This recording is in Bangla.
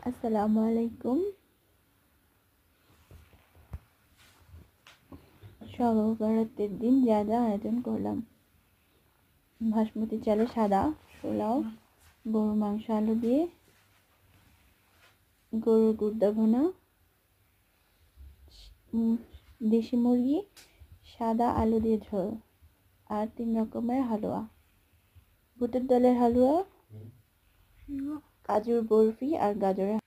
আসসালামু আলাইকুম। শবে বরাতের দিন যা যা আয়োজন করলাম: বাসমতি চালের সাদা পোলাও, গরুর মাংস আলু দিয়ে, গরুর গুর্দা ভুনা, দেশি মুরগি সাদা আলু দিয়ে ঝোল, আর 3 রকমের হালুয়া: বুটের ডালের হালুয়া, কাজুর বরফি আর গাজরের